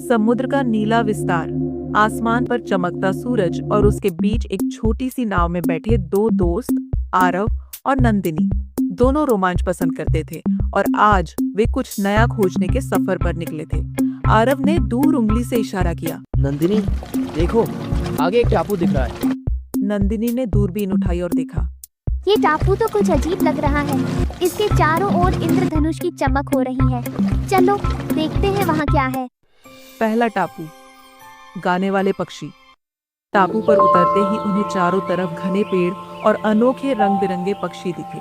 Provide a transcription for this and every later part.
समुद्र का नीला विस्तार, आसमान पर चमकता सूरज और उसके बीच एक छोटी सी नाव में बैठे दो दोस्त, आरव और नंदिनी। दोनों रोमांच पसंद करते थे और आज वे कुछ नया खोजने के सफर पर निकले थे। आरव ने दूर उंगली से इशारा किया। नंदिनी, देखो, आगे एक टापू दिख रहा है। नंदिनी ने दूरबीन उठाई और देखा। ये टापू तो कुछ अजीब लग रहा है। इसके चारों ओर इंद्रधनुष की चमक हो रही है। चलो देखते हैं वहाँ क्या है। पहला टापू, गाने वाले पक्षी। टापू पर उतरते ही उन्हें चारों तरफ घने पेड़ और अनोखे रंग बिरंगे पक्षी दिखे।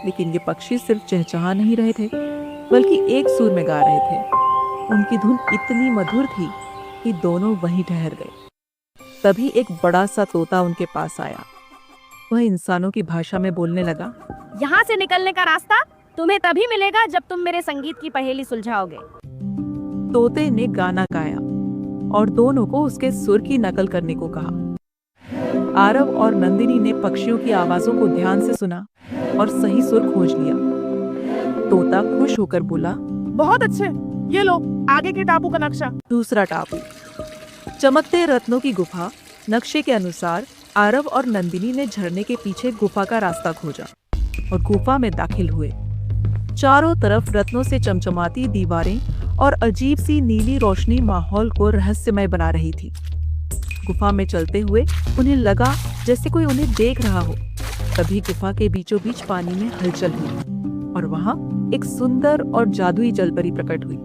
लेकिन ये पक्षी सिर्फ चहचहा नहीं रहे थे, बल्कि एक सुर में गा रहे थे। उनकी धुन इतनी मधुर थी कि दोनों वहीं ठहर गए। तभी एक बड़ा सा तोता उनके पास आया। वह इंसानों की भाषा में बोलने लगा। यहाँ से निकलने का रास्ता तुम्हें तभी मिलेगा जब तुम मेरे संगीत की पहेली सुलझाओगे। तोते ने गाना गाया और दोनों को उसके सुर की नकल करने को कहा। आरव और नंदिनी ने पक्षियों की आवाजों को ध्यान से सुना और सही सुर खोज लिया। तोता खुश होकर बोला, बहुत अच्छे, ये लो आगे के टापू का नक्शा। दूसरा टापू, चमकते रत्नों की गुफा। नक्शे के अनुसार आरव और नंदिनी ने झरने के पीछे गुफा का रास्ता खोजा और गुफा में दाखिल हुए। चारों तरफ रत्नों से चमचमाती दीवारें और अजीब सी नीली रोशनी माहौल को रहस्यमय बना रही थी। गुफा में चलते हुए उन्हें लगा जैसे कोई उन्हें देख रहा हो। तभी गुफा के बीचों बीच पानी में हलचल हुई और वहां एक सुंदर और जादुई जलपरी प्रकट हुई।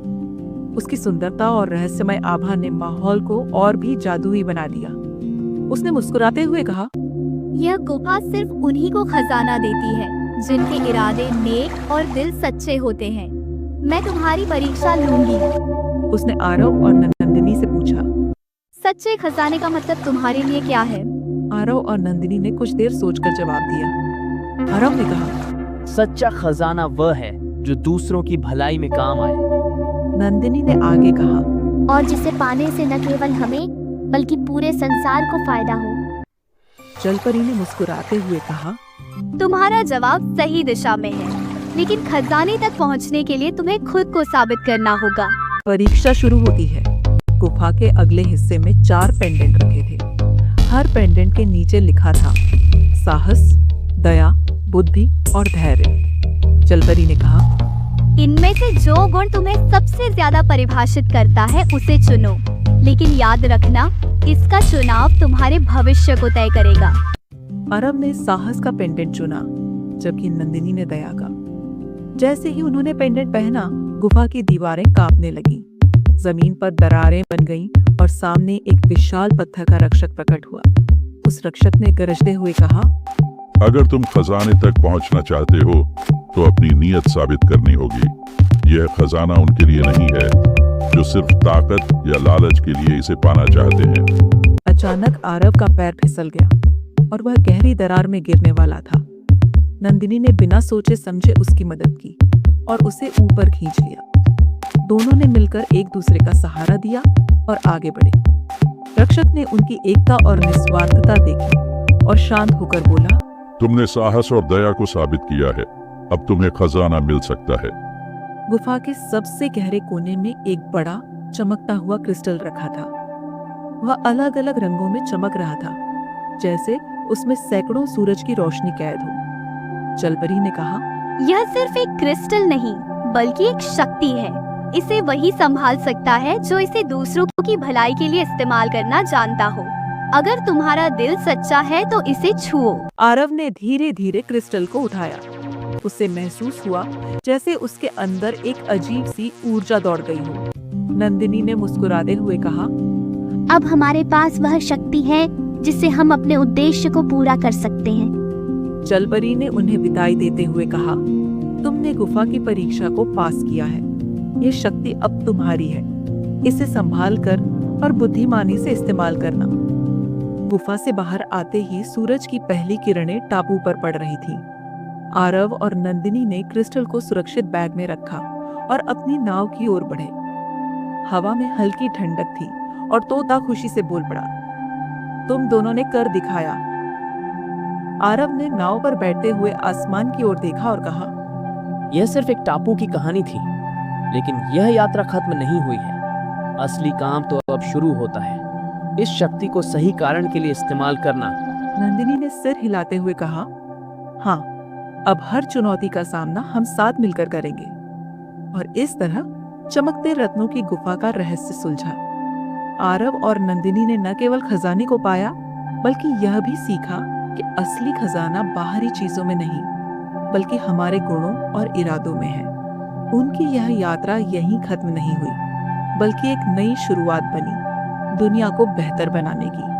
उसकी सुंदरता और रहस्यमय आभा ने माहौल को और भी जादुई बना दिया। उसने मुस्कुराते हुए कहा, यह गुफा सिर्फ उन्हीं को खजाना देती है जिनके इरादे नेक और दिल सच्चे होते हैं। मैं तुम्हारी परीक्षा लूंगी। उसने आरव और नंदिनी से पूछा। सच्चे खजाने का मतलब तुम्हारे लिए क्या है? आरव और नंदिनी ने कुछ देर सोचकर जवाब दिया। आरव ने कहा, सच्चा खजाना वह है जो दूसरों की भलाई में काम आए। नंदिनी ने आगे कहा, और जिसे पाने से न केवल हमें बल्कि पूरे संसार को फायदा हो। जलपरी ने मुस्कुराते हुए कहा, तुम्हारा जवाब सही दिशा में है, लेकिन खजाने तक पहुंचने के लिए तुम्हें खुद को साबित करना होगा। परीक्षा शुरू होती है। गुफा के अगले हिस्से में 4 पेंडेंट रखे थे। हर पेंडेंट के नीचे लिखा था साहस, दया, बुद्धि और धैर्य। जलपरी ने कहा, इनमें से जो गुण तुम्हें सबसे ज्यादा परिभाषित करता है उसे चुनो, लेकिन याद रखना इसका चुनाव तुम्हारे भविष्य को तय करेगा। आरव ने साहस का पेंडेंट चुना, जबकि नंदिनी ने दया का। जैसे ही उन्होंने पेंडेंट पहना, गुफा की दीवारें कांपने लगीं, जमीन पर दरारें बन गईं और सामने एक विशाल पत्थर का रक्षक प्रकट हुआ। उस रक्षक ने गरजते हुए कहा, अगर तुम खजाने तक पहुंचना चाहते हो तो अपनी नीयत साबित करनी होगी। यह खजाना उनके लिए नहीं है जो सिर्फ ताकत या लालच के लिए इसे पाना चाहते हैं। अचानक आरव का पैर फिसल गया और वह गहरी दरार में गिरने वाला था। नंदिनी ने बिना सोचे समझे उसकी मदद की और उसे ऊपर खींच लिया। दोनों ने मिलकर एक दूसरे का सहारा दिया और आगे बढ़े। रक्षक ने उनकी एकता और निस्वार्थता देखी और शांत होकर बोला, तुमने साहस और दया को साबित किया है, अब तुम्हें खजाना मिल सकता है। गुफा के सबसे गहरे कोने में एक बड़ा चमकता हुआ क्रिस्टल रखा था। वह अलग अलग रंगों में चमक रहा था, जैसे उसमें सैकड़ों सूरज की रोशनी कैद हो। जलपरी ने कहा, यह सिर्फ एक क्रिस्टल नहीं बल्कि एक शक्ति है। इसे वही संभाल सकता है जो इसे दूसरों की भलाई के लिए इस्तेमाल करना जानता हो। अगर तुम्हारा दिल सच्चा है तो इसे छुओ। आरव ने धीरे धीरे क्रिस्टल को उठाया। उसे महसूस हुआ जैसे उसके अंदर एक अजीब सी ऊर्जा दौड़ गई हो। नंदिनी ने मुस्कुराते हुए कहा, अब हमारे पास वह शक्ति है जिससे हम अपने उद्देश्य को पूरा कर सकते हैं। जलपरी ने उन्हें विदाई देते हुए कहा, तुमने गुफा की परीक्षा को पास किया है। ये शक्ति अब तुम्हारी है। इसे संभाल कर और बुद्धिमानी से इस्तेमाल करना। गुफा से बाहर आते ही सूरज की पहली किरणें टापू पर पड़ रही थीं। आरव और नंदिनी ने क्रिस्टल को सुरक्षित बैग में रखा और अपनी नाव की ओर बढ़े। हवा में हल्की ठंडक थी और तोता खुशी से बोल पड़ा, तुम दोनों ने कर दिखाया। आरव ने नाव पर बैठते हुए आसमान की ओर देखा और कहा, यह सिर्फ एक टापू की कहानी थी, लेकिन यह यात्रा खत्म नहीं हुई है। असली काम तो अब शुरू होता है। इस शक्ति को सही कारण के लिए इस्तेमाल करना। नंदिनी ने सिर हिलाते हुए कहा, हाँ, अब हर चुनौती का सामना हम साथ मिलकर करेंगे। और इस तरह चमकते रत्नों की गुफा का रहस्य सुलझा। आरव और नंदिनी ने न केवल खजाने को पाया, बल्कि यह भी सीखा कि असली खजाना बाहरी चीजों में नहीं, बल्कि हमारे गुणों और इरादों में है। उनकी यह यात्रा यहीं खत्म नहीं हुई, बल्कि एक नई शुरुआत बनी, दुनिया को बेहतर बनाने की।